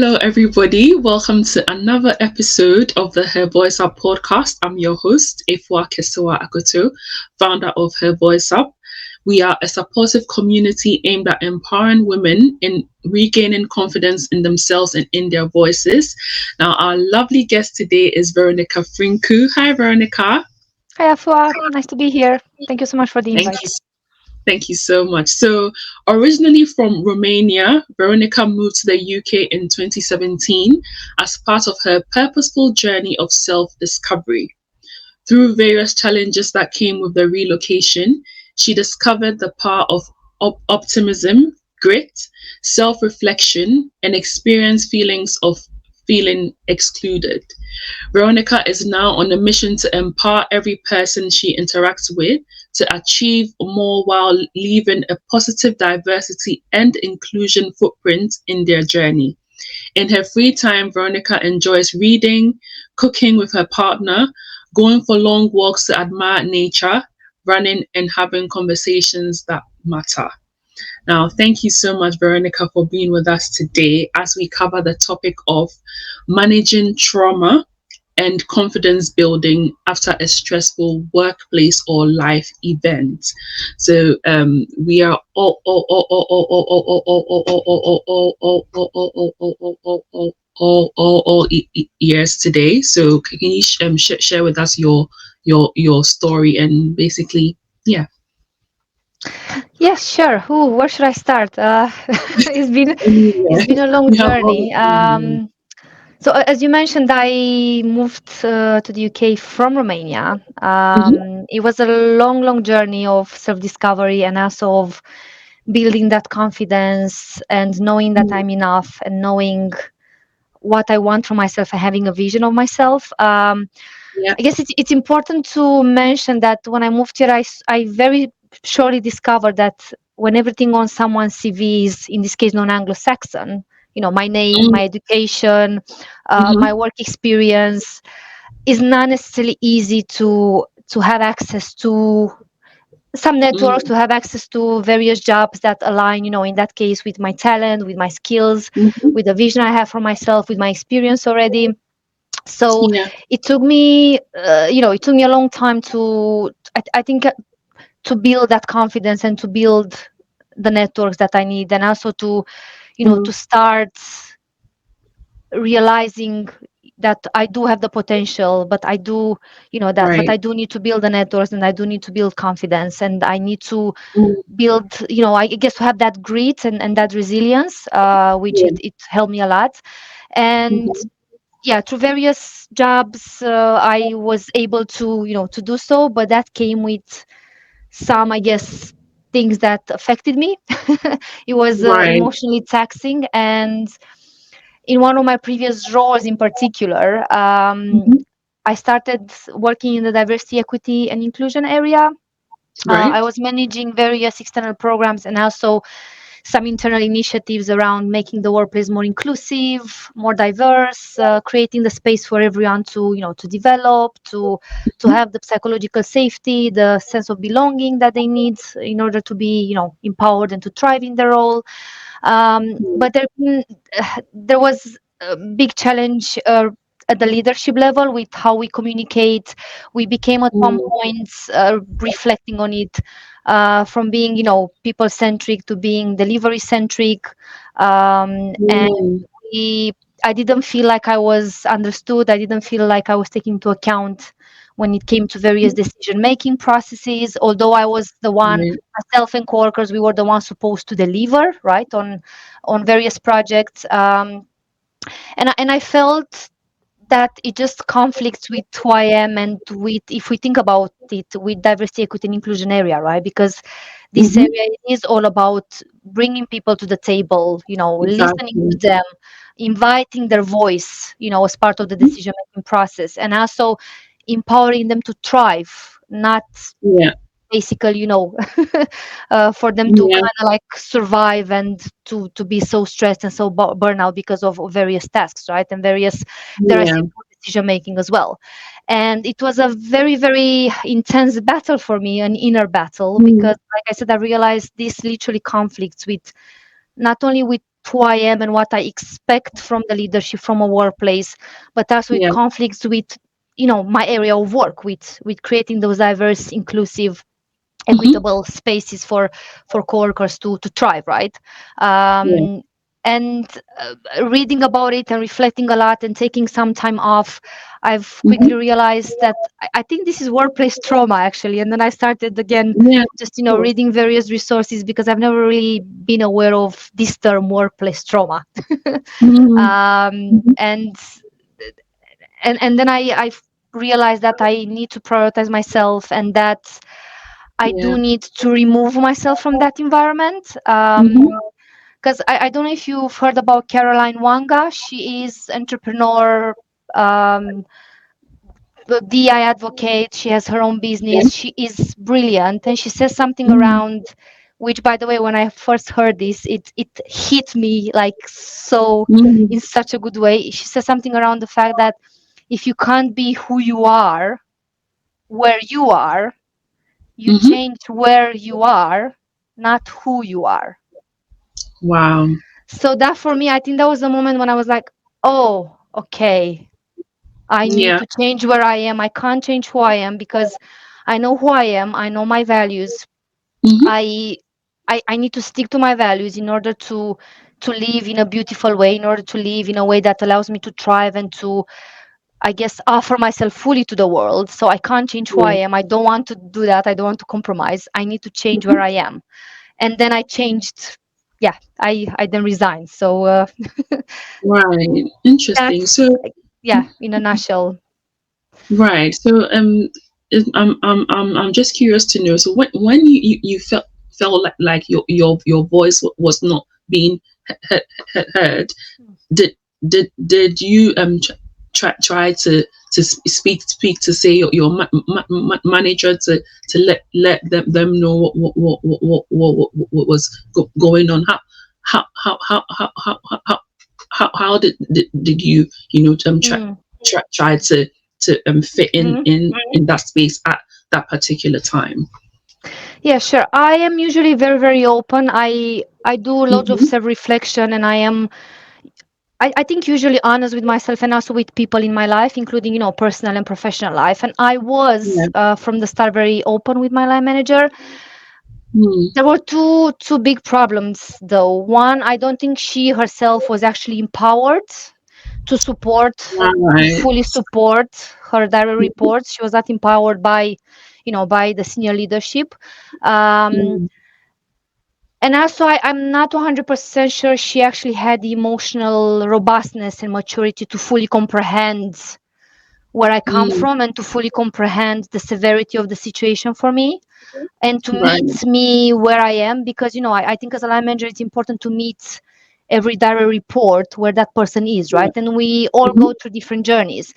Hello, everybody. Welcome to another episode of the Her Voice Up podcast. I'm your host, Efua Kesewa Akoto, founder of Her Voice Up. We are a supportive community aimed at empowering women in regaining confidence in themselves and in their voices. Now, our lovely guest today is Veronica Frincu. Hi, Veronica. Hi, Afua. Nice to be here. Thank you so much for the Thank invite. you. Thank you so much. So, originally from Romania, Veronica moved to the UK in 2017 as part of her purposeful journey of self discovery. Through various challenges that came with the relocation, she discovered the power of optimism, grit, self reflection, and experienced feelings of feeling excluded. Veronica is now on a mission to empower every person she interacts with to achieve more while leaving a positive diversity and inclusion footprint in their journey. In her free time, Veronica enjoys reading, cooking with her partner, going for long walks to admire nature, running, and having conversations that matter. Now, thank you so much, Veronica, for being with us today as we cover the topic of managing trauma and confidence building after a stressful workplace or life event. So we are all ears today. So can you share with us your story and basically, yeah. Yes, sure. Where should I start? It's been a long We have all. journey. So as you mentioned, I moved to the UK from Romania. It was a long, long journey of self-discovery and also of building that confidence and knowing that I'm enough and knowing what I want for myself and having a vision of myself. Yeah. I guess it's important to mention that when I moved here, I very surely discovered that when everything on someone's CV is, in this case, non-Anglo-Saxon, my name, my education, my work experience, is not necessarily easy to have access to some networks, to have access to various jobs that align, in that case, with my talent, with my skills, with the vision I have for myself, with my experience already. So Yeah. it took me, it took me a long time I think, to build that confidence and to build the networks that I need, and also to start realizing that I do have the potential, but I do, but Right. I do need to build the networks and I do need to build confidence and I need to Mm. build, I guess, to have that grit and that resilience, which Yeah. it helped me a lot. And yeah, through various jobs, I was able to do so, but that came with some, I guess, things that affected me. It was Right. emotionally taxing, and in one of my previous roles in particular, I started working in the diversity, equity, and inclusion area. I Right. was managing various external programs and also some internal initiatives around making the workplace more inclusive, more diverse, creating the space for everyone to develop, to have the psychological safety, the sense of belonging that they need in order to be, empowered and to thrive in their role. But there was a big challenge at the leadership level with how we communicate. We became at one point, reflecting on it, from being, people centric to being delivery centric. And we, I didn't feel like I was understood. I didn't feel like I was taken into account when it came to various decision making processes. Although I was the one, Right. myself and coworkers, we were the ones supposed to deliver, right, on various projects. And I felt that it just conflicts with who I am and with, if we think about it, with diversity, equity, and inclusion area, right? Because this area is all about bringing people to the table, listening to Exactly. them, inviting their voice, as part of the decision making process, and also empowering them to thrive, not Yeah. basically, for them to Yeah. kind of like survive and to be so stressed and so burnout because of various tasks, right? And various, there I say, Yeah. poor decision making as well. And it was a very, very intense battle for me, an inner battle, because like I said, I realized this literally conflicts with not only with who I am and what I expect from the leadership from a workplace, but also it Yeah. conflicts with, my area of work, with creating those diverse, inclusive, Mm-hmm. equitable spaces for coworkers to thrive, right? Yeah. um, and reading about it and reflecting a lot and taking some time off, I've quickly Mm-hmm. realized that I think this is workplace trauma, actually. And then I started again, Yeah. just Of course. reading various resources, because I've never really been aware of this term, workplace trauma. Mm-hmm. um, Mm-hmm. and and then I realized that I need to prioritize myself, and that I Yeah. do need to remove myself from that environment. Mm-hmm. Because I don't know if you've heard about Caroline Wanga. She is entrepreneur, um, the DI advocate. She has her own Yeah. business. She is brilliant, and she says something Mm-hmm. around, which, by the way, when I first heard this, it hit me like so, Mm-hmm. in such a good way. She says something around the fact that if you can't be who you are where you are, you Mm-hmm. change where you are, not who you are. Wow. So that, for me, I think that was the moment when I was like, oh, okay, I need Yeah. to change where I am. I can't change who I am, because I know who I am. I know my values. Mm-hmm. I I need to stick to my values in order to live in a beautiful way, in order to live in a way that allows me to thrive and to, I guess, offer myself fully to the world. So I can't change who I Yeah. am. I don't want to do that. I don't want to compromise. I need to change where Mm-hmm. I am. And then I changed. Yeah, I then resigned. So Right. Interesting. that's, So, yeah, in a nutshell. right. So, I'm just curious to know. So, when you felt like your voice was not being heard, did did you try to speak to say your manager to let them know what was going on? How did you Mm. try to fit in that space at that particular time? Yeah, sure. I am usually very, very open. I do lots of Mm-hmm. self reflection, and I think usually honest with myself and also with people in my life, including, personal and professional life. And I Yeah. was, from the start, very open with my line manager. Mm. There were two big problems, though. One, I don't think she herself was actually empowered to support, to Right. fully support her direct reports. She was not empowered by, by the senior leadership. Um, Mm. and also, I'm not 100% sure she actually had the emotional robustness and maturity to fully comprehend where I come Mm. from and to fully comprehend the severity of the situation for me, and to Right. meet me where I am. Because, I think as a line manager, it's important to meet every direct report where that person is, Yeah. right? And we all Hmm. go through different journeys.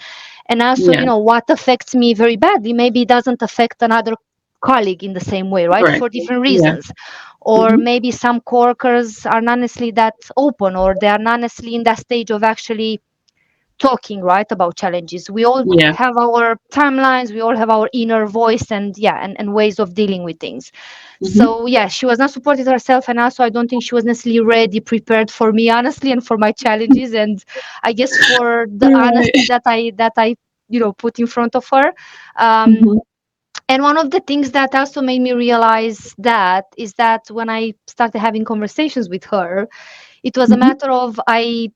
And also, Yeah. what affects me very badly maybe doesn't affect another colleague in the same way, right? Correct. For different Yeah. reasons. Or Hmm. maybe some coworkers are not necessarily that open, or they are not necessarily in that stage of actually talking, right, about challenges. We all Yeah. have our timelines, we all have our inner voice, and yeah, and ways of dealing with things. Hmm. So yeah, she was not supported herself, and also I don't think she was necessarily ready, prepared for me, honestly, and for my challenges, and I guess for the Right. honesty that I put in front of her. um, Hmm. and one of the things that also made me realize that is that when I started having conversations with her, it was a Hmm. matter of, I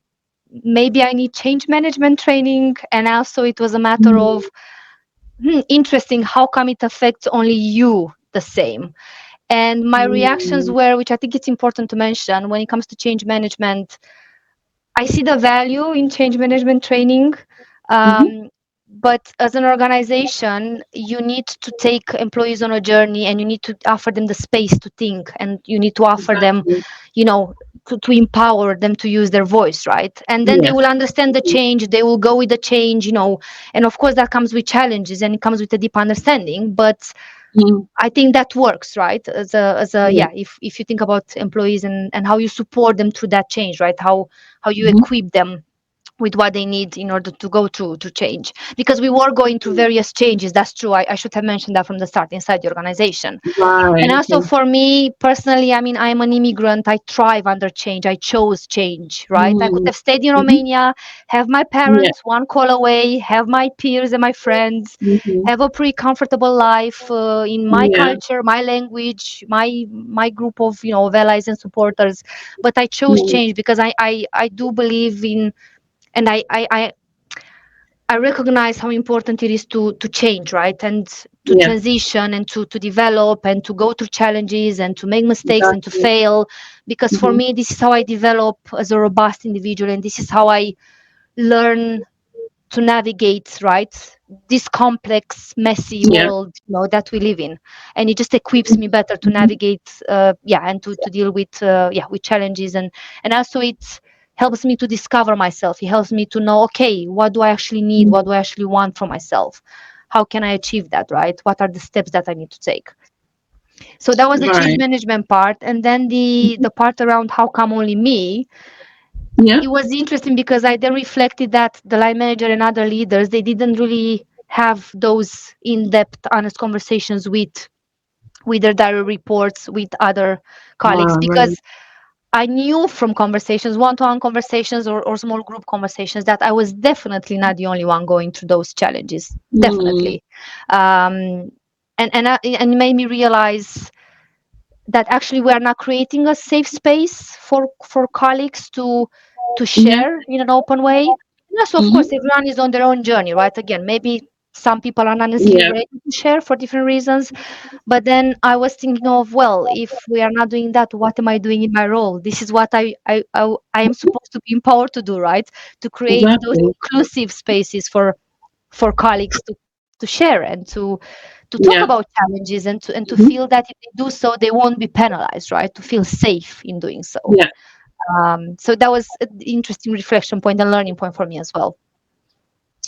need change management training, and also it was a matter of, interesting, how come it affects only you the same? And my reactions Hmm. were, which I think it's important to mention when it comes to change management, I see the value in change management training. Hmm. Um, but as an organization, you need to take employees on a journey, and you need to offer them the space to think, and you need to offer them, Exactly. you know, to empower them to use their voice, right? And then they Yes. will understand the change, they will go with the change, and of course that comes with challenges and it comes with a deep understanding. But Mm. I think that works, right? As a Yeah. yeah, if you think about employees and how you support them through that change, right? How you Hmm. equip them with what they need in order to go through to change, because we were going through various changes. That's true. I should have mentioned that from the start inside the organization. And Right. also Okay. for me personally, I mean, I'm an immigrant. I thrive under change. I chose change, right? I could Mm. have stayed in Mhm. Romania, have my Yeah. parents one call away, have my peers and my friends, Mhm. have a pretty comfortable life in my Yeah. culture, my language, my group of, of allies and supporters. But I chose Mm. change because I do believe in, and I recognize how important it is to change, right? And to Yeah. transition and to develop and to go through challenges and to make mistakes and to Exactly. fail. Because for Mhm. me, this is how I develop as a robust individual, and this is how I learn to navigate, right, this complex, messy Yeah. world, that we live in. And it just equips me better to Mhm. navigate, and to deal with, with challenges. And also it helps me to discover myself. It helps me to know, okay, what do I actually need? What do I actually want from myself? How can I achieve that, right? What are the steps that I need to take? So that was the change Right. management part. And then the part around how come only me, Yeah. it was interesting because I then reflected that the line manager and other leaders, they didn't really have those in-depth, honest conversations with their direct reports, with other colleagues, Wow. Right. because I knew from conversations, one-to-one conversations, or small group conversations, that I was definitely not the only one going through those challenges. Mm. Definitely. um, and it made me realize that actually we are not creating a safe space for colleagues to Yeah. share in an open way. Yes, of Mhm. course, everyone is on their own journey, right? Again, maybe some people are not necessarily Yeah. ready to share for different reasons. But then I was thinking of, well, if we are not doing that, what am I doing in my role? This is what I am supposed to be empowered to do, right? To create those Exactly. inclusive spaces for colleagues to share and to talk Yeah. about challenges, and to Mhm. feel that if they do so, they won't be penalized, right? To feel safe in doing so. Yeah. So that was an interesting reflection point and learning point for me as well.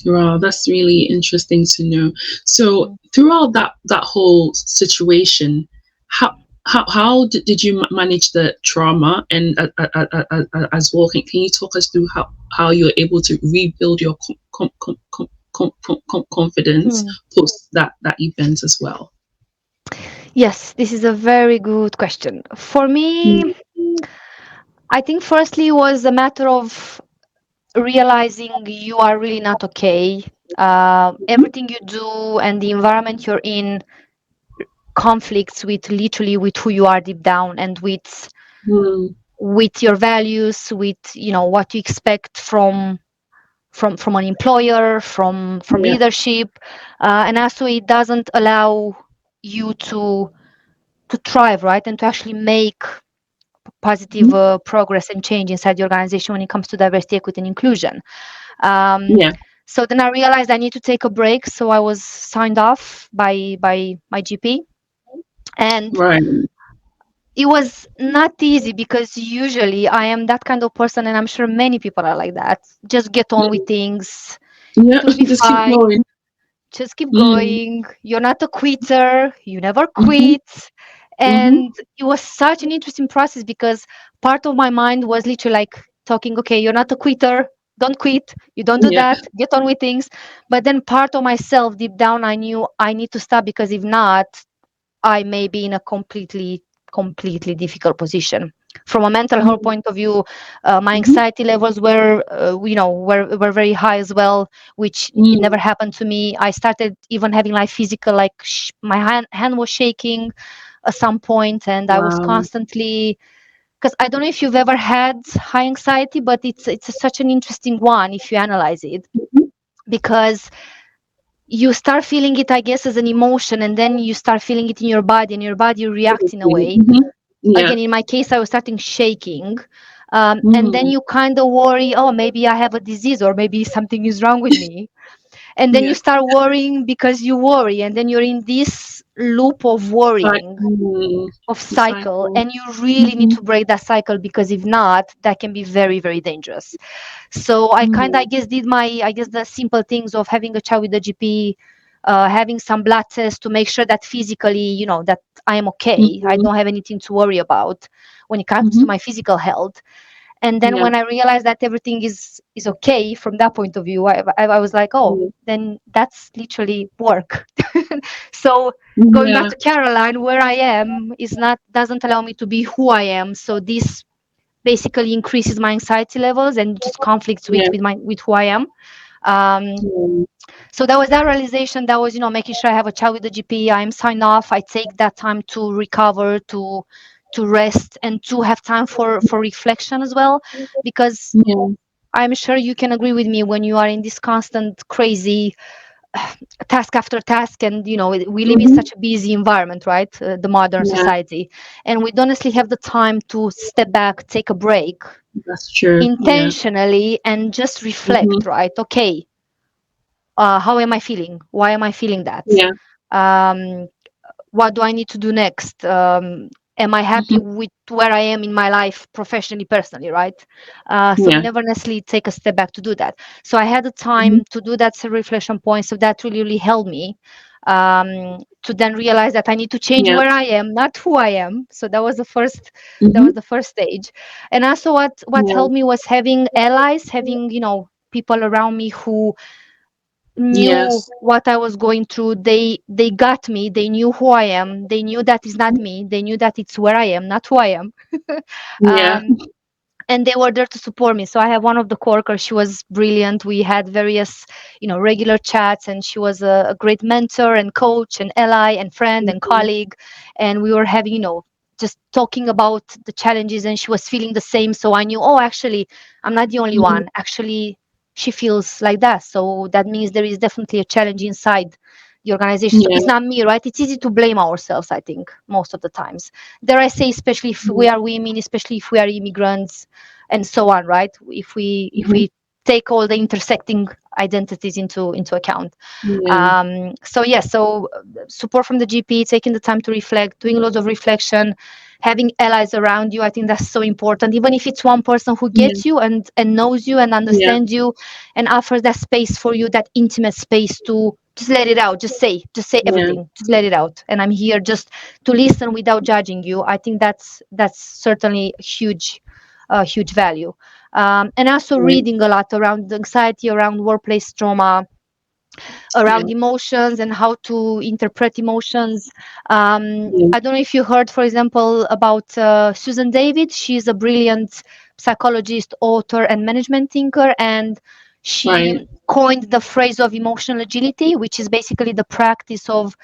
Wow, that's really interesting to know. So Mm. throughout that whole situation, how did you manage the trauma, and as well, can you talk us through how you're able to rebuild your confidence Mm. post that event as well? Yes, this is a very good question. For me, Mm. I think firstly it was a matter of realizing you are really not okay. Everything you do and the environment you're in conflicts with, literally, with who you are deep down, and Mm. with your values, with what you expect from an employer, from Yeah. leadership, and also it doesn't allow you to thrive, right, and to actually make positive Mhm. progress and change inside the organization when it comes to diversity, equity, and inclusion. Um, Yeah. so then I realized I need to take a break. So I was signed off by my GP, and Right. it was not easy because usually I am that kind of person, and I'm sure many people are like that. Just get on with things. Yeah. It will be Just keep fine. going. Just keep Mm. going. You're not a quitter. You never Mhm. quit. And it was such an interesting process because part of my mind was literally like talking, okay, you're not a quitter. Don't quit. You don't do Yeah. that. Get on with things. But then part of myself deep down, I knew I need to stop, because if not, I may be in a completely difficult position. From a mental health Mm. point of view, my Mhm. anxiety levels were very high as well, which it never Mm. happened to me. I started even having like physical, like my hand was shaking at some point, and I was Wow. constantly, because I don't know if you've ever had high anxiety, but such an interesting one if you analyze it, Mhm. because you start feeling it, I guess, as an emotion, and then you start feeling it in your body, and your body reacts in a way. Mhm. Yeah. Again, in my case, I was starting shaking. And then Mm. you kind of worry, oh, maybe I have a disease, or maybe something is wrong with me. And then you Yeah. start worrying because you worry, and then you're in this loop of worrying, of The cycle, cycle. and you really need Mhm. to break that cycle, because if not, that can be very, very dangerous. So I kind of, I Mm. guess, did I guess, the simple things of having a chat with the GP, having some blood tests to make sure that physically, that I am okay. I Mhm. don't have anything to worry about when it comes to Mhm. my physical health. And then Yeah. when I realized that everything is okay from that point of view, I was like, oh, Yeah. then that's literally work. So going back Yeah. to Caroline, where I am is not doesn't allow me to be who I am. So this basically increases my anxiety levels and just conflicts Yeah. with who I am. Um, Yeah. so that was that realization. That was, making sure I have a chat with the GP. I'm signed off. I take that time to recover, to rest, and to have time for reflection as well, because Yeah. I'm sure you can agree with me when you are in this constant crazy task after task, and we live in Mm-hmm. such a busy environment, right? The modern Yeah. society, and we don't honestly have the time to step back, take a break That's true. Yeah. intentionally, and just Mm-hmm. reflect, right? Okay, how am I feeling? Why am I feeling that? Yeah. um, what do I need to do next? Am I happy Mm-hmm. with where I am in my life, professionally, personally, right? So Yeah. never necessarily take a step back to do that. So I had the Mm-hmm. time to do that reflection point. So that really, really helped me to then realize that I need to change Yeah. where I am, not who I am. So that was the first. That Mm-hmm. was the first stage. And also, what Yeah. helped me was having allies, having people around me who knew Yes. what I was going through. They got me. They knew who I am. They knew that it's not me. They knew that it's where I am, not who I am. Yeah. um, and they were there to support me. So I have one of the coworkers. She was brilliant. We had various, regular chats, and she was a great mentor and coach and ally and friend and Mm-hmm. colleague. And we were having, just talking about the challenges, and she was feeling the same. So I knew, oh, actually, I'm not the only Mm-hmm. one. Actually, she feels like that. So that means there is definitely a challenge inside the organization. So Yeah. it's not me, right? It's easy to blame ourselves, I think, most of the times. Dare I say, especially if we are women, especially if we are immigrants, and so on, right? If Mm-hmm. we take all the intersecting identities into account. Yeah. So yes, so support from the GP, taking the time to reflect, doing loads of reflection, having allies around you. I think that's so important. Even if it's one person who Yeah. gets you and knows you and Yeah. understands you, and offers that space for you, that intimate space to just let it out, just say Yeah. everything, just let it out. And I'm here just to listen without judging you. I think that's certainly a huge value. And also Yeah. reading a lot around anxiety, around workplace trauma, Yeah. around emotions and how to interpret emotions. Yeah. I don't know if you heard, for example, about Susan David. She's a brilliant psychologist, author, and management thinker, and Right. she coined the phrase of emotional agility, which is basically the practice of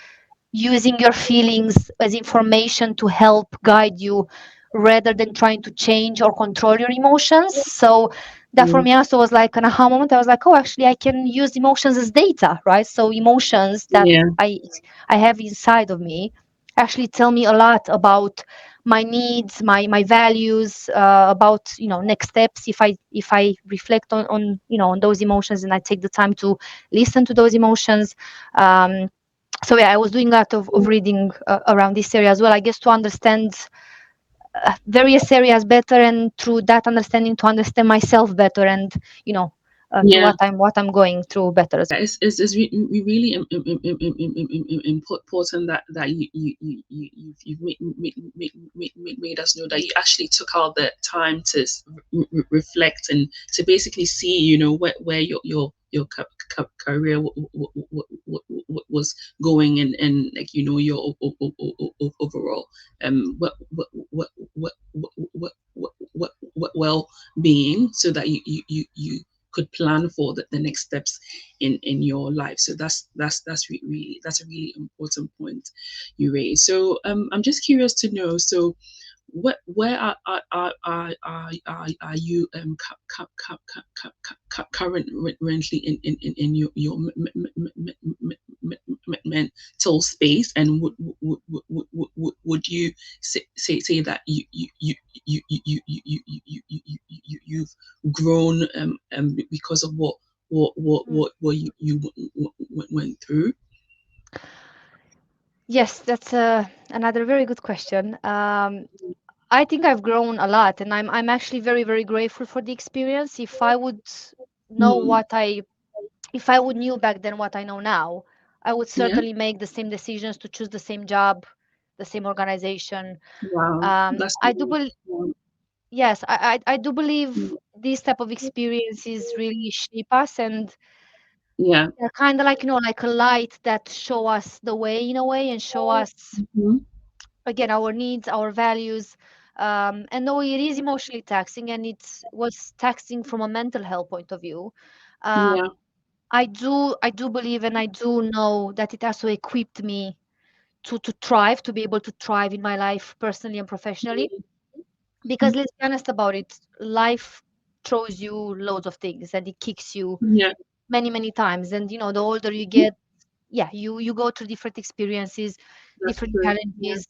using your feelings as information to help guide you rather than trying to change or control your emotions. So that for Yeah. me also was like an aha moment. I was like, oh, actually, I can use emotions as data, right? So emotions that Yeah. I have inside of me actually tell me a lot about my needs, my values, about next steps. If I reflect on those emotions and I take the time to listen to those emotions. So yeah, I was doing a lot of reading around this area as well, I guess, to understand various areas better, and through that understanding to understand myself better, and you know Yeah. what I'm going through better as It's really important that you've made us know that you actually took out the time to reflect and to basically see, where your career was going, and like, your overall well being, so that you could plan for the next steps in your life. So that's a really important point you raise. So I'm just curious to know, so where are you currently in your mental space, and would you say that you've grown because of well. what you went through? Yes, that's another very good question. I think I've grown a lot, and I'm actually very, very grateful for the experience. Know Mm, what I if I would knew back then what I know now, I would yeah. certainly make the same decisions to choose the same job, the same organization. Wow. That's I do believe, yes, I do believe Mm. these type of experiences really shape us, and Yeah. they're kind of like, like a light that show us the way in a way, and show us Hmm. again our needs, our values. And though it is emotionally taxing, and it was taxing from a mental health point of view, um, Yeah. I do believe, and I do know that it also equipped me to thrive, to be able to thrive in my life personally and professionally. Because let's be honest about it, life throws you loads of things and it kicks you Yeah. many, many times. And the older you Mhm. get, yeah, you go through different experiences, That's different true. Yeah. challenges.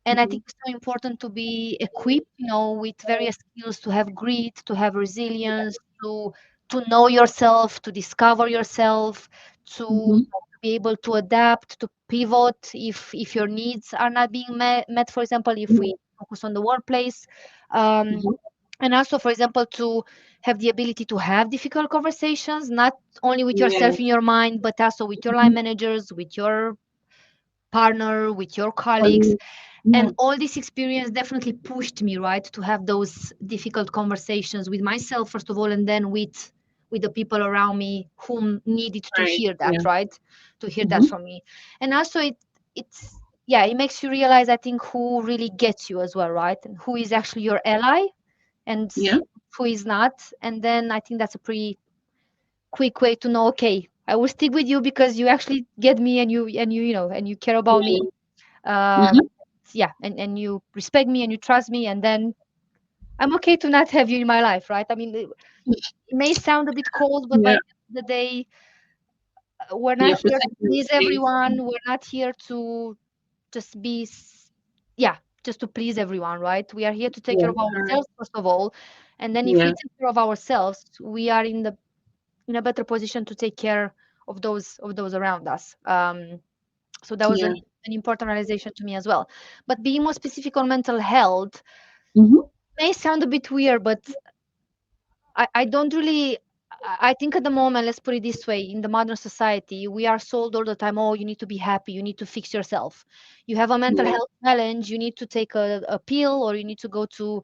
And I Hmm. think it's so important to be equipped, with various skills, to have grit, to have resilience, to know yourself, to discover yourself, to Hmm. be able to adapt, to pivot if your needs are not being met. For example, if we focus on the workplace, um, Hmm. and also, for example, to have the ability to have difficult conversations, not only with Yeah. yourself in your mind, but also with your line Mhm. managers, with your partner, with your colleagues. Um, yeah. And all this experience definitely pushed me, right, to have those difficult conversations with myself first of all, and then with the people around me whom needed to Right. hear that, Yeah. right, to hear that Hmm. from me. And also it's yeah, it makes you realize, I think, who really gets you as well, right, and who is actually your ally, and Yeah. who is not. And then I think that's a pretty quick way to know, okay, I will stick with you because you actually get me, and you care about me. um, Hmm. yeah, and you respect me and you trust me, and then I'm okay to not have you in my life, right? I mean, it may sound a bit cold, but by Yeah. the end of the day, we're not Yeah. here to Protecting the please space. everyone. We're not here to just yeah, just to please everyone, right? We are here to take care Yeah. of Correct. ourselves first of all, and then if we Yeah. take care of ourselves, we are in a better position to take care of those around us. So that was Yeah. an important realization to me as well. But being more specific on mental health Hmm. may sound a bit weird, but I don't really. I think at the moment, let's put it this way, in the modern society, we are sold all the time, oh, you need to be happy, you need to fix yourself. You have a mental Yeah. health challenge, you need to take a pill, or you need to go to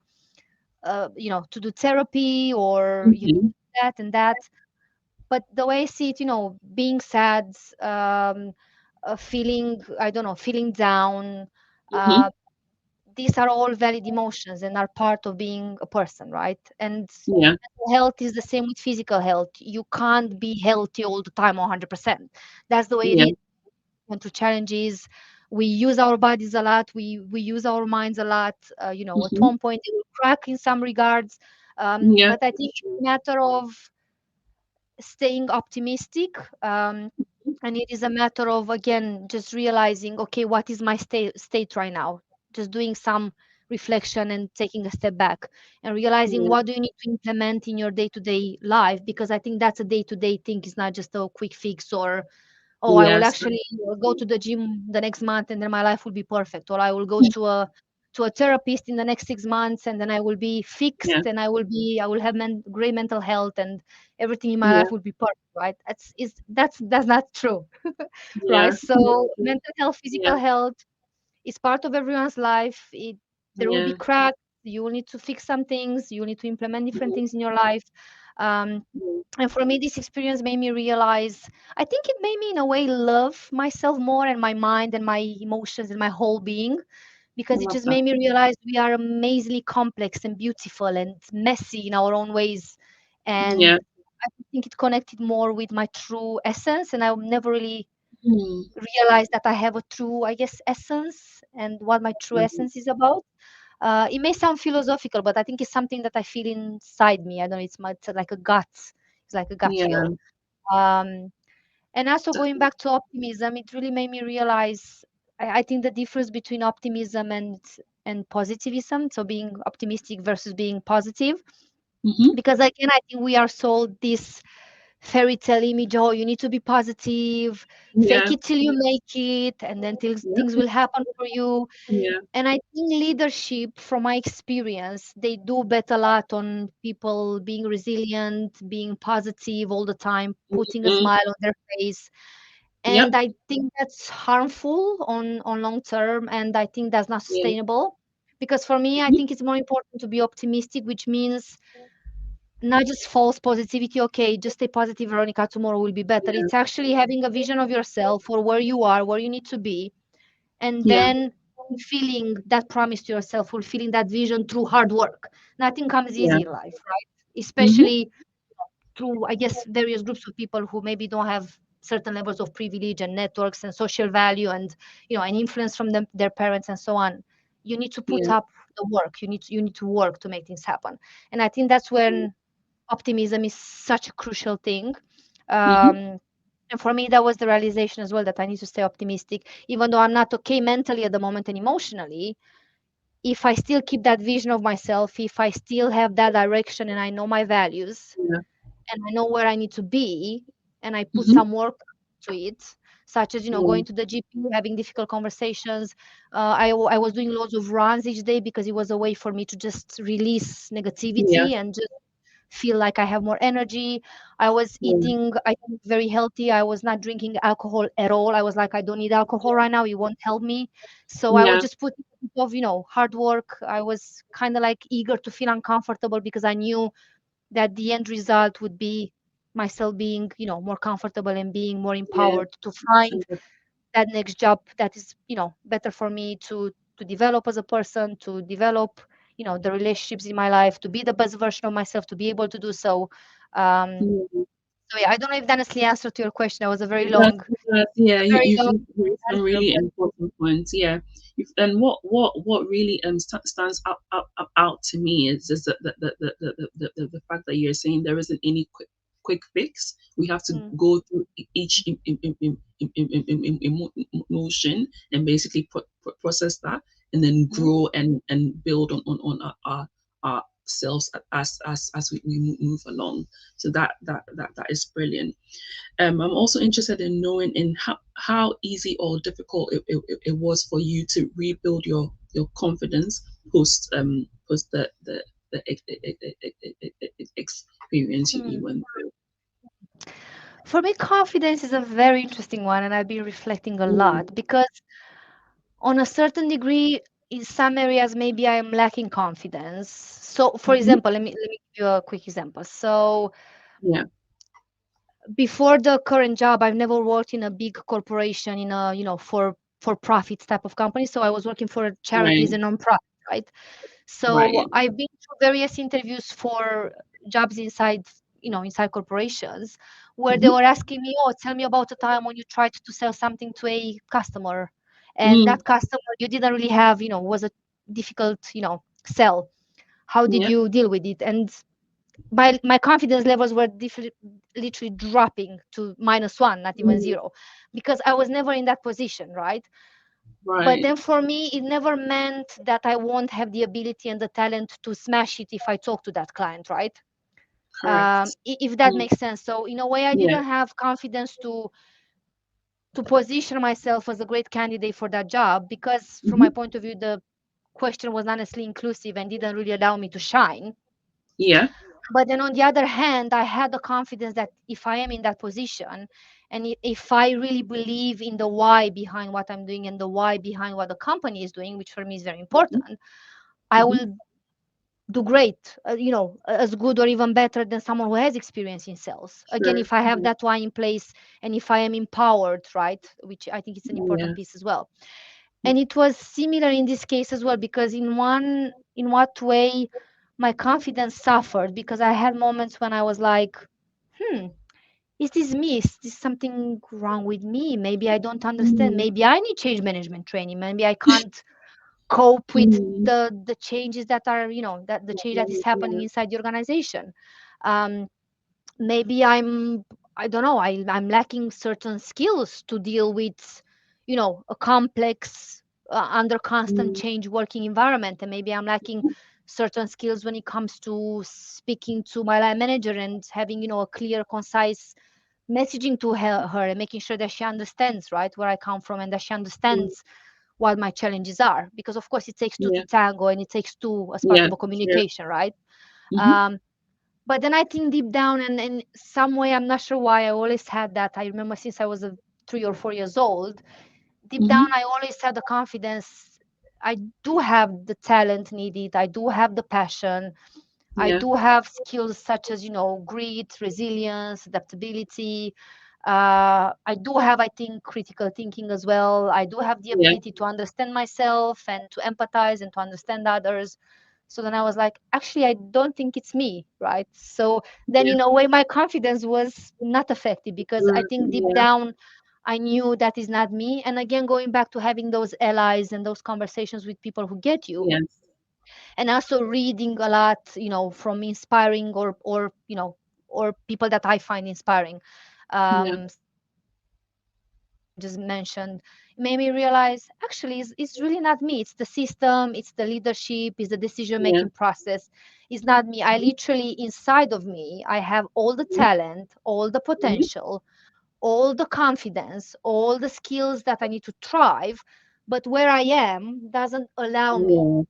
do therapy, or you Hmm. that and that. But the way I see it, being sad, feeling, I don't know, feeling down, Hmm. uh, these are all valid emotions and are part of being a person, right? And Yeah. mental health is the same with physical health. You can't be healthy all the time, 100%. That's the way it Yeah. is. Went through challenges. We use our bodies a lot. We use our minds a lot. At Hmm. one point it will crack in some regards. Yeah. But I think it's a matter of staying optimistic. And it is a matter of, again, just realizing, okay, what is my state right now, just doing some reflection and taking a step back and realizing Yeah. what do you need to implement in your day-to-day life, because I think that's a day-to-day thing. It's not just a quick fix, or oh, I will Yes. actually go to the gym the next month and then my life will be perfect, or I will go to a therapist in the next 6 months and then I will be Yeah. fixed, and I will have great mental health, and everything in my Yeah. life will be perfect, right? That's not true. Right? Yeah. So mental health, Yeah. physical health is part of everyone's life. There will be Yeah. cracks. You will need to fix some things. You will need to implement different things in your life. Um, Yeah. and for me, this experience made me realize, I think it made me, in a way, love myself more, and my mind and my emotions and my whole being, I because it love just that. made me realize we are amazingly complex and beautiful and messy in our own ways. And Yeah. I think it connected more with my true essence. And I never really Mm. realized that I have a true, I guess, essence and what my true essence is about. It may sound philosophical, but I think it's something that I feel inside me. I don't know, it's like a gut. It's like a gut Yeah. feel. Um, and also going back to optimism, it really made me realize, I think the difference between optimism and positivism, so being optimistic versus being positive. Hmm. Because again, I think we are sold this fairy tale image, oh, you need to be positive, fake Yeah. it till you make it, and then things Yep. will happen for you. Yeah. And I think leadership, from my experience, they do bet a lot on people being resilient, being positive all the time, putting a Hmm. smile on their face. Yep. And I think that's harmful on long term, and I think that's not Yeah. sustainable. Because for me, I Mhm. think it's more important to be optimistic, which means not just false positivity. Okay, just stay positive, Veronica. Tomorrow will be better. Yeah. It's actually having a vision of yourself or where you are, where you need to be, and Yeah. then fulfilling that promise to yourself, fulfilling that vision through hard work. Nothing comes Yeah. easy in life, right? Mhm. Especially through, I guess, various groups of people who maybe don't have certain levels of privilege and networks and social value and and influence from them, their parents and so on. You need to put Yeah. up the work. You need to work to make things happen. And I think that's when optimism is such a crucial thing. Mhm. Um, and for me, that was the realization as well, that I need to stay optimistic, even though I'm not okay mentally at the moment and emotionally. If I still keep that vision of myself, if I still have that direction and I know my values Yeah. and I know where I need to be and I put Mhm. some work to it, such as, Yeah. going to the GP, having difficult conversations. I was doing loads of runs each day because it was a way for me to just release Yeah. negativity and just feel like I have more energy. I was Yeah. eating, I think, very healthy. I was not drinking alcohol at all. I was like, I don't need alcohol right now. It won't help me. So I would Yeah. just put a bit of, hard work. I was kind of like eager to feel uncomfortable because I knew that the end result would be myself being, more comfortable and being more Yeah. empowered to find Yeah. that next job that is, better for me to develop as a person, to develop, the relationships in my life, to be the best version of myself, to be able to do so. um Yeah. so yeah, I don't know if that honestly answered to your question. That was Yeah, a very long you've raised some answer, really but important points. Yeah, and what really stands out to me is just the fact that you're saying there isn't any quick fix. We have to mm, go through each emotion and basically process that, and then mhm. grow and build on our selves as we move along. So that is brilliant. I'm also interested in knowing in how easy or difficult it was for you to rebuild your confidence post the experience you Mm. went through. For me, confidence is a very interesting one, and I've been reflecting a Mm, lot because, on a certain degree, in some areas, maybe I am lacking confidence. So, for mhm. example, let me give you a quick example. So, Yeah. before the current job, I've never worked in a big corporation in a for profits type of company. So I was working for charities Right. and non-profit, right? So Right. I've been through various interviews for jobs inside corporations, where they Hmm. were asking me, "Oh, tell me about a time when you tried to sell something to a customer, and Mm, that customer you didn't really have, was a difficult, sell. How did yeah. you deal with it?" And my confidence levels were literally dropping to -1, not even Mm, zero, because I was never in that position, right? But right. then for me, it never meant that I won't have the ability and the talent to smash it if I talk to that client, right? Correct. If that Mm, makes sense. So in a way, I yeah. didn't have confidence to position myself as a great candidate for that job because, from my Hmm. point of view, the question was honestly inclusive and didn't really allow me to shine. Yeah. But then on the other hand, I had the confidence that if I am in that position and if I really believe in the why behind what I'm doing and the why behind what the company is doing, which for me is very Hmm. important, I Hmm. will do great, as good or even better than someone who has experience in sales. Again, Sure. if I have Yeah. that why in place and if I am empowered, right, which I think is an Yeah. important piece as well. And it was similar in this case as well, because in what way my confidence suffered, because I had moments when I was like, hmm, is this me? Is this something wrong with me? Maybe I don't understand. Mm, Maybe I need change management training. Maybe I can't cope with mm, the changes that are, that the change that is happening yeah. inside the organization. um, Maybe I don't know, I'm lacking certain skills to deal with, a complex, under constant Mm, change working environment, and maybe I'm lacking certain skills when it comes to speaking to my line manager and having, a clear, concise messaging to her and making sure that she understands, right, where I come from, and that she mm, understands what my challenges are, because of course it takes two to yeah. tango and it takes two as part Yeah. of a Sure. communication, right? Hmm. um, but then I think deep down, and in some way, I'm not sure why, I always had that. I remember since I was 3 or 4 years old, deep down, Hmm. I always had the confidence. I do have the talent needed. I do have the passion. I Yeah. do have skills such as, grit, resilience, adaptability. I do have, I think, critical thinking as well. I do have the Yeah. ability to understand myself and to empathize and to understand others. So then I was like, actually, I don't think it's me, right? So then, Yeah. in a way, my confidence was not affected because I think deep Yeah. down, I knew that is not me. And again, going back to having those allies and those conversations with people who get you, Yes. and also reading a lot, from inspiring or people that I find inspiring. Yeah. Such as the Veronica Frincu that I just mentioned, made me realize actually it's really not me. It's the system, it's the leadership, it's the decision Yeah. making process. It's not me. I Mhm. literally, inside of me, I have all the Mhm. talent, all the Mhm. potential, all the confidence, all the skills that I need to thrive. But where I am doesn't allow me Yeah.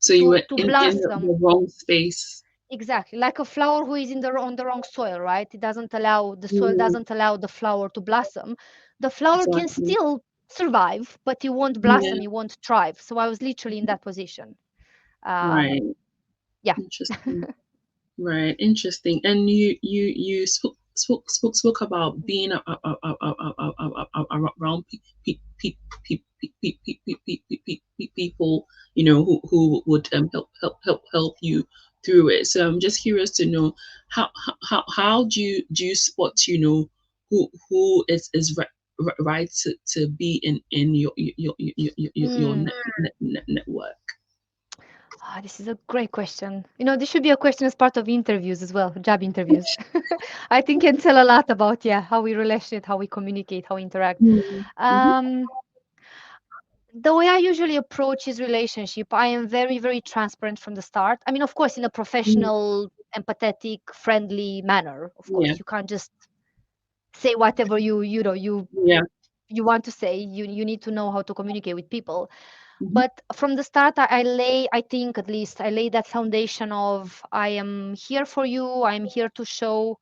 So you to were to in blossom. the wrong space. Exactly, like a flower who is on the wrong soil, right? It doesn't allow the soil Mm, doesn't allow the flower to blossom. The flower can exactly. still survive, but it won't blossom, Yeah. it won't thrive. So I was literally in that position. Right. Um, yeah. Interesting. Right, interesting. And you spoke about being around people, who would help you through it. So I'm just curious to know how do you spot, who is right to be in your Mm. network. This is a great question. This should be a question as part of interviews as well, job interviews. I think can tell a lot about, yeah, how we relate, how we communicate, how we interact. Mm-hmm. Um, the way I usually approach his relationship, I am very, very transparent from the start. I mean, of course, in a professional, empathetic, friendly manner. Of Yeah. course, you can't just say whatever Yeah. you want to say. You need to know how to communicate with people. Hmm. But from the start, I think at least I lay that foundation of I am here for you. I'm here to show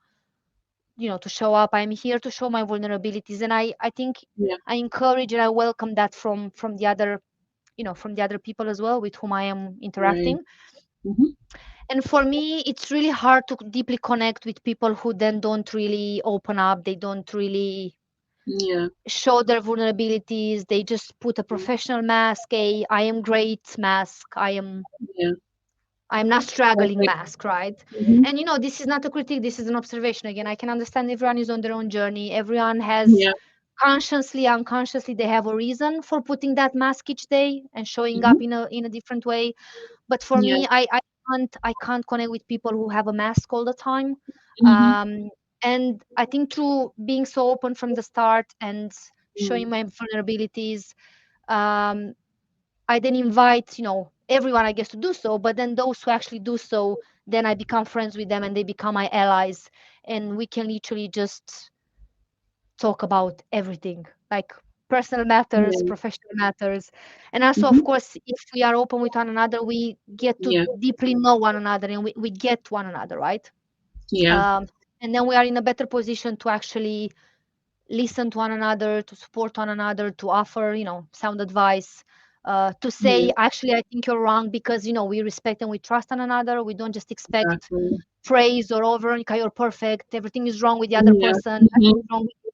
up. I'm here to show my vulnerabilities, and I think Yeah. I encourage and I welcome that from the other people as well with whom I am Right. interacting. Hmm. And for me, it's really hard to deeply connect with people who then don't really open up. They don't really Yeah. show their vulnerabilities. They just put a professional mask, a I am great mask. Yeah. I'm not struggling Perfect. mask, right? Hmm. And this is not a critique, this is an observation. Again, I can understand everyone is on their own journey. Everyone has Yeah. consciously, unconsciously, they have a reason for putting that mask each day and showing Hmm. up in a different way. But for Yeah. me, I can't connect with people who have a mask all the time. Hmm. Um, and I think through being so open from the start and showing my vulnerabilities, um, I then invite, everyone, I guess, to do so. But then those who actually do so, then I become friends with them and they become my allies. And we can literally just talk about everything, like personal matters, Yeah. professional matters. And also, of Hmm. course, if we are open with one another, we get to Yeah. deeply know one another and we get one another, right? Yeah. Um, and then we are in a better position to actually listen to one another, to support one another, to offer, sound advice, to Yeah. say, actually, I think you're wrong because, we respect and we trust one another. We don't just expect Exactly. praise or, oh, Veronica, you're perfect. Everything is wrong with the other Yeah. person. Nothing Hmm. is wrong with you.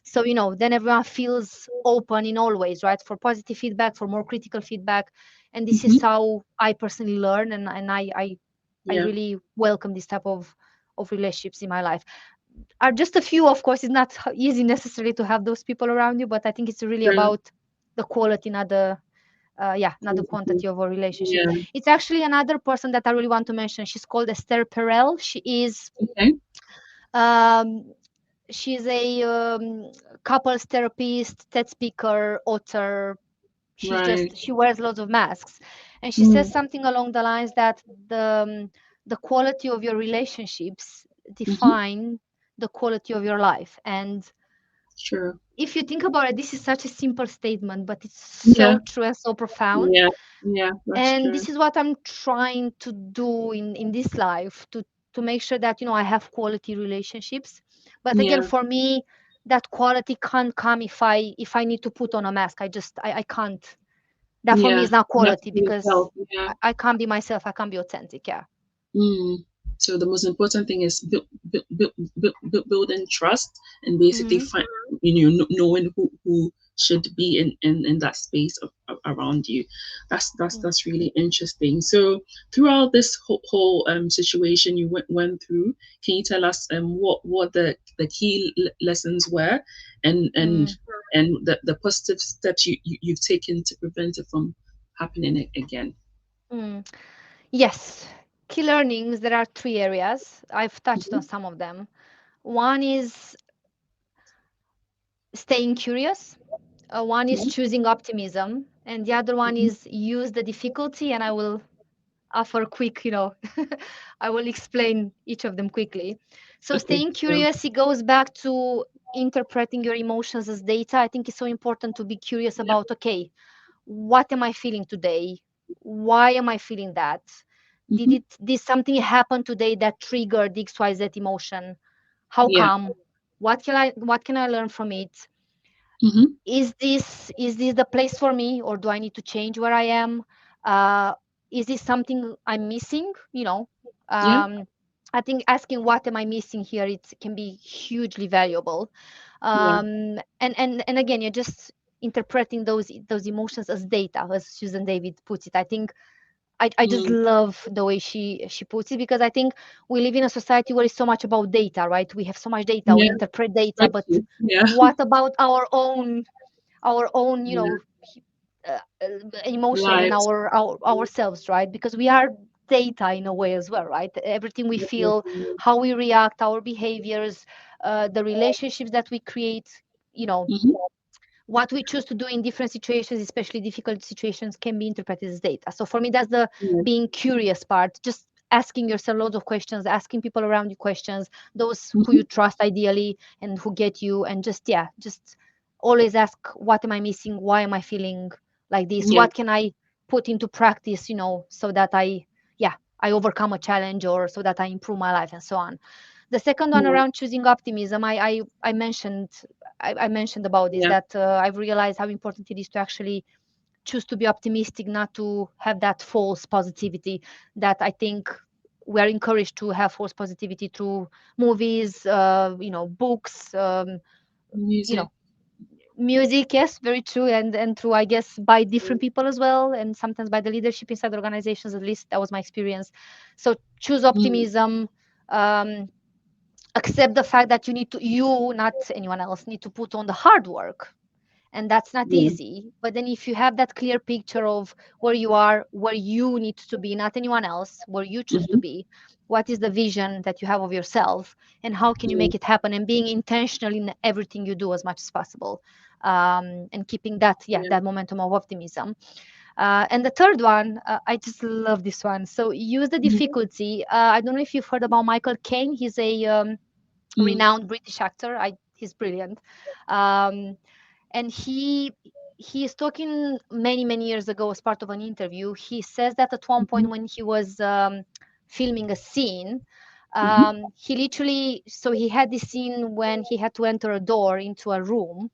So, then everyone feels open in all ways, right? For positive feedback, for more critical feedback. And this is Hmm. how I personally learn. And I Yeah. really welcome this type of relationships in my life. Are just a few, of course. It's not easy necessarily to have those people around you, but I think it's really True. about the quality, not the Mhm. quantity of a relationship. Yeah. It's actually another person that I really want to mention. She's called Esther Perel. Okay. Um, she's a couples therapist, TED speaker, author. Right. She wears lots of masks, and she says Mm. something along the lines that the quality of your relationships Hmm. define the quality of your life. And Sure. if you think about it, this is such a simple statement, but it's Yeah. so true and so profound. Yeah. Yeah. That's And true. this is what I'm trying to do in this life, to make sure that I have quality relationships. But again, Yeah. for me, that quality can't come if I need to put on a mask. I can't. That for me Yeah. is not You have to quality be because yourself. Yeah. I can't be myself. I can't be authentic. Yeah. Mm. So the most important thing is building trust and basically Hmm. find, knowing who should be in that space around you. That's really interesting. So throughout this whole situation you went through, can you tell us what the key lessons were, and and Mm. and the positive steps you've taken to prevent it from happening again? Mm. Yes. Key learnings, there are three areas. I've touched Hmm. on some of them. One is staying curious. One is Yeah. choosing optimism, and the other one Hmm. is use the difficulty. And I will offer quick, I will explain each of them quickly. So, Okay. staying Yeah. curious, it goes back to interpreting your emotions as data. I think it's so important to be curious Yeah. about, okay, what am I feeling today? Why am I feeling that? Hmm. Did something happen today that triggered the XYZ emotion? How Yeah. come? What can I learn from it? Hmm. Is this the place for me, or do I need to change where I am? uh, is this something I'm missing? Yeah. um, I think asking what am I missing here, it can be hugely valuable. Yeah. And again, you're just interpreting those emotions as data, as Susan David puts it. I think I just Mm. love the way she puts it, because I think we live in a society where it's so much about data, right? We have so much data, we Yeah. interpret data, but Exactly. Yeah. what about our own Yeah. emotions and Lives. ourselves, right? Because we are data in a way as well, right? Everything we feel, Mm-hmm. how we react, our behaviors, the relationships that we create, you know what we choose to do in different situations, especially difficult situations, can be interpreted as data. So for me, that's the Yeah. being curious part. Just asking yourself loads of questions, asking people around you questions, those who Hmm. you trust ideally and who get you, and just always ask, what am I missing? Why am I feeling like this? Yeah. What can I put into practice, so that I overcome a challenge, or so that I improve my life, and so on. The second one, Yeah. around choosing optimism, I mentioned about this, Yeah. that I've realized how important it is to actually choose to be optimistic, not to have that false positivity that I think we are encouraged to have false positivity through movies, books, you Music. know, music. Yes, very true, and through, I guess, by different people as well, and sometimes by the leadership inside organizations. At least that was my experience. So choose Mm. optimism. Um, Accept the fact that you, not anyone else, need to put on the hard work, and that's not Yeah. easy. But then if you have that clear picture of where you are, where you need to be, not anyone else, where you choose to Hmm. be, what is the vision that you have of yourself, and how can you Yeah. make it happen, and being intentional in everything you do as much as possible, and keeping Yeah. that momentum of optimism. And the third one, I just love this one. So use the Hmm. difficulty. I don't know if you've heard about Michael Caine. He's a Mm. renowned British actor. He's brilliant. Um, and he is talking many years ago as part of an interview. He says that at one Hmm. point when he was filming a scene, Hmm. he literally, so he had this scene when he had to enter a door into a room,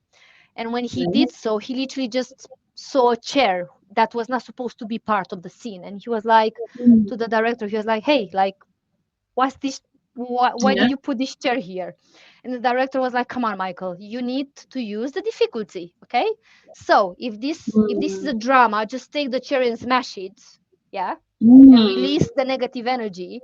and when he Yeah. did so, he literally just saw a chair that was not supposed to be part of the scene, and he was like, Mm. to the director, he was like, hey, like, what's this? Why Yeah. did you put this chair here? And the director was like, come on, Michael, you need to use the difficulty. Okay, so if this is a Mm. drama, just take the chair and smash it. Yeah. And Mm. release the negative energy.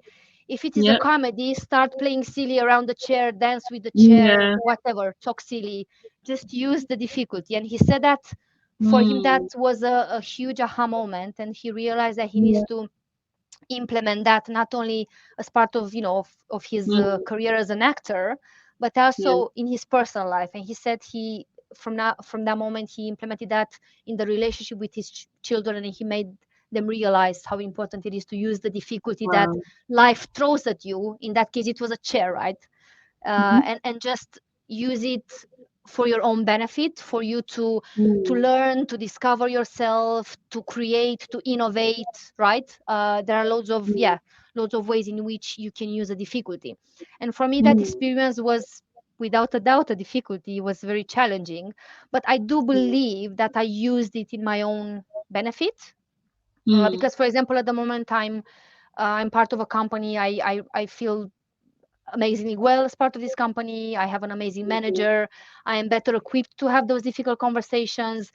If it is a Yeah. comedy, start playing silly around the chair, dance with the chair, Yeah. whatever, talk silly. Just use the difficulty. And he said that for him, that Mm. was a huge aha moment, and he realized that he needs Yeah. to implement that not only as part of of his Mm. career as an actor, but Yeah. also in his personal life. And he said from that moment he implemented that in the relationship with his children, and he made them realize how important it is to use the difficulty that Wow. life throws at you. In that case, it was a chair, right? Hmm. And just use it for your own benefit, for you to Mm. learn, to discover yourself, to create, to innovate, right? There are Mm. loads of ways in which you can use a difficulty. And for me, that Mm. experience was without a doubt a difficulty. It was very challenging, but I do Mm. believe that I used it in my own benefit. Mm. Because, for example, at the moment I'm part of a company. I feel amazingly well as part of this company. I have an amazing manager. I am better equipped to have those difficult conversations.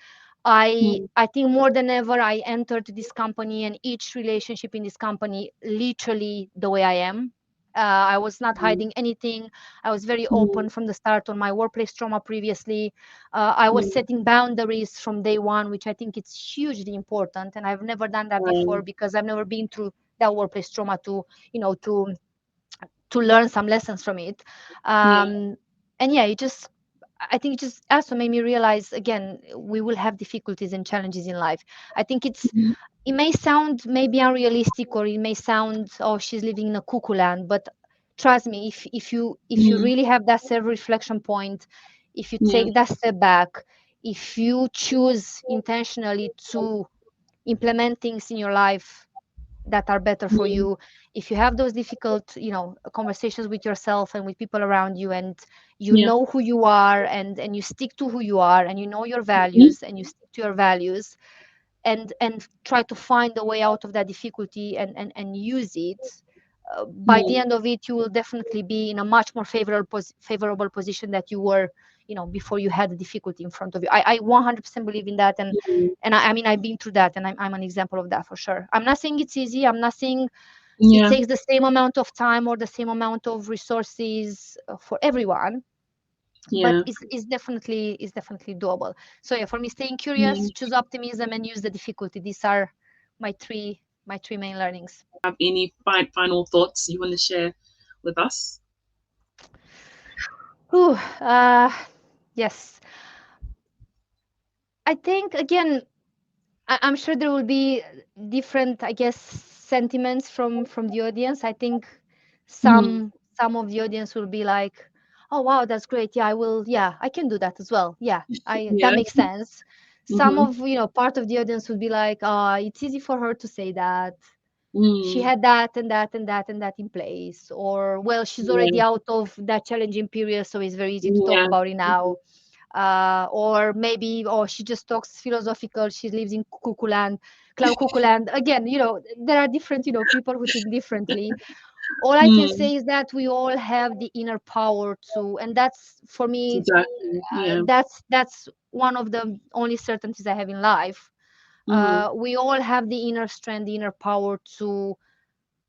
Mm. I think more than ever I entered this company, and each relationship in this company literally the way I am. I was not hiding anything. I was very Mm. open from the start on my workplace trauma previously. I was Mm. setting boundaries from day one, which I think it's hugely important. And I've never done that before Um, because I've never been through that workplace trauma to, you know, to learn some lessons from it. yeah. And yeah, it just, I think it just also made me realize again, we will have difficulties and challenges in life. I think Mhm. it may sound maybe unrealistic, or it may sound, oh, she's living in a cuckoo land, but trust me, if you Mm. really have that self reflection point, if you Yeah. take that step back, if you choose intentionally to implement things in your life that are better for Mm. you, if you have those difficult, you know, conversations with yourself and with people around you, and you Yeah. know who you are, and you stick to who you are, and you know your Mhm. values and you stick to your values, and try to find a way out of that difficulty, and use it, by the Mm. end of it you will definitely be in a much more favorable position that you were, you know, before you had the difficulty in front of you. I 100% believe in that. Mm. And I mean, I've been through that, and I'm an example of that for sure. I'm not saying it's easy. I'm not saying it Yeah. takes the same amount of time or the same amount of resources for everyone, but Yeah. is definitely doable. So yeah, for me, staying curious, Mm. choose optimism, and use the difficulty. These are my three main learnings. Have any final thoughts you want to share with us? Whew, yes, I think again, I'm sure there will be different, I guess, sentiments from the audience. I think Mm. some of the audience will be like, "Oh wow, that's great. Yeah, I will. Yeah, I can do that as well. Yeah, I that Yeah. makes sense." Some Mm-hmm. of, you know, part of the audience will be like, it's easy for her to say that. She Mm. had that and that and that and that in place, or well, she's already Yeah. out of that challenging period, so it's very easy to talk Yeah. about it now. Mhm. Or maybe, or she just talks philosophical, she lives in Kukuland, Clown Kukuland. Again, you know, there are different, you know, people who think differently. All I can Mm. say is that we all have the inner power to, and that's for me, Exactly. Yeah. that's one of the only certainties I have in life. Mm. We all have the inner strength, the inner power to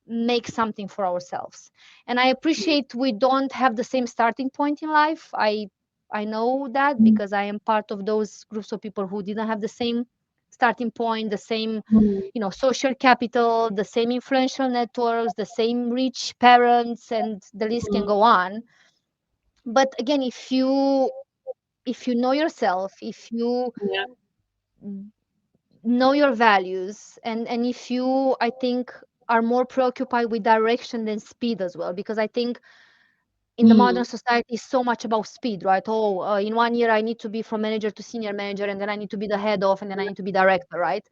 make something for ourselves. And I appreciate we don't have the same starting point in life. I know that Mm. because I am part of those groups of people who didn't have the same starting point, the same, Mm. you know, social capital, the same influential networks, the same rich parents, and the list can Mm. go on. But again, if you know yourself, if you Yeah. know your values, and if you, I think, are more preoccupied with direction than speed as well, because I think in the Mm. modern society is so much about speed, right? Oh, in 1 year I need to be from manager to senior manager, and then I need to be the head of, and then I need to be director, right?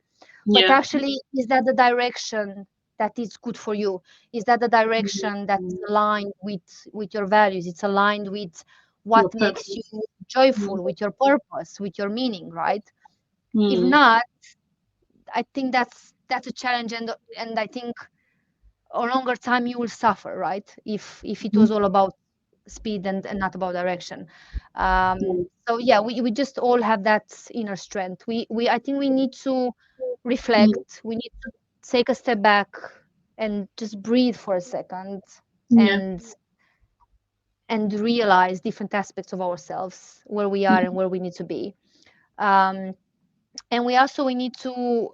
But Yeah. actually, is that the direction that is good for you? Is that the direction that is Mm. aligned with your values? It's aligned with what Your makes you purpose. Mm. joyful, with your purpose, with your meaning, right? If Mm. not, I think that's a challenge, and I think a longer time you will suffer, right? If it Mhm. was all about speed and not about direction. Mm. So yeah, we just all have that inner strength. We I think we need to Mm. reflect. We need to take a step back and just breathe for a second, Yeah. and realize different aspects of ourselves, where we are and Mhm. where we need to be. Um, and we need to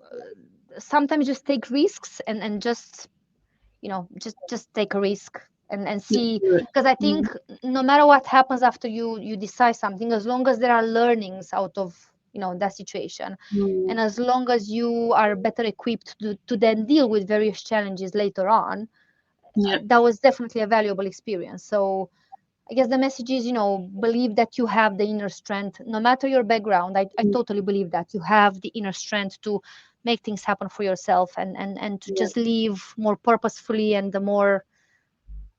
sometimes just take risks, and just, you know, just take a risk, and Just see, do it. because I think Mm. no matter what happens after you decide something, as long as there are learnings out of, you know, that situation, Mm. and as long as you are better equipped to then deal with various challenges later on, Yeah. that was definitely a valuable experience. So I guess the message is, you know, believe that you have the inner strength, no matter your background. I Mm. totally believe that you have the inner strength to make things happen for yourself, and to Yeah. just live more purposefully and the more,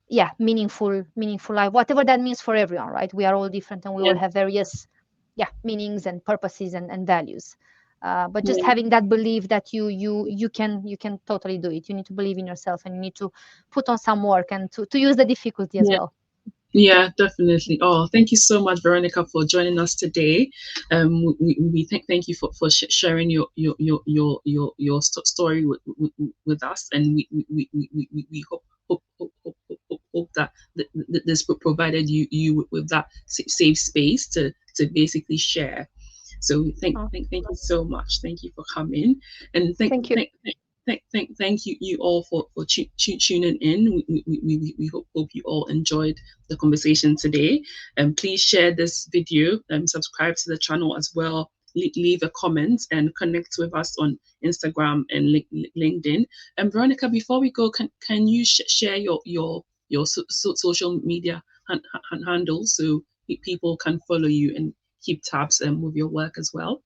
yeah, meaningful life, whatever that means for everyone, right? We are all different, and we all Yeah. have various, yeah, meanings and purposes and values. But just Yeah. having that belief that you can totally do it. You need to believe in yourself, and you need to put on some work, and to use the difficulty as Yeah. well. Yeah, definitely. Oh, thank you so much, Veronica, for joining us today. We thank you for sharing your story with us, and we hope that this provided you with that safe space to basically share. So Oh, thank you so much. Thank you for coming, and thank you. thank you all for tuning in. We hope you all enjoyed the conversation today. And please share this video and subscribe to the channel as well. Leave a comment and connect with us on Instagram and LinkedIn. And Veronica, before we go, can you share your social media handles so people can follow you and keep tabs with your work as well?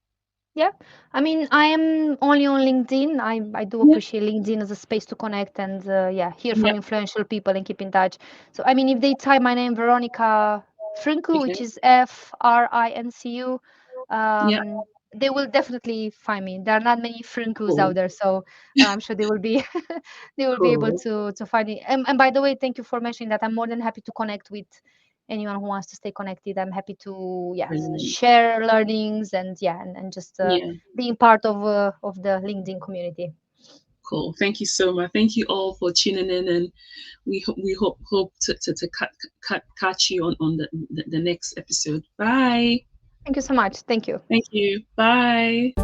Yeah, I mean, I am only on LinkedIn. I do Yeah, appreciate LinkedIn as a space to connect and yeah, hear from yeah. influential people and keep in touch. So I mean, if they type my name Veronica Frincu, Okay. which is Frincu, Yeah. um, they will definitely find me. There are not many Frincus out Cool. there, so I'm sure they will be they will be able Cool. to find it. And by the way, thank you for mentioning that. I'm more than happy to connect with anyone who wants to stay connected. I'm happy to yes Brilliant. share learnings and yeah and just Yeah. being part of the LinkedIn community. Cool. Thank you so much. Thank you all for tuning in, and we hope to catch you on the next episode. Bye. Thank you so much. Thank you. Thank you. Bye.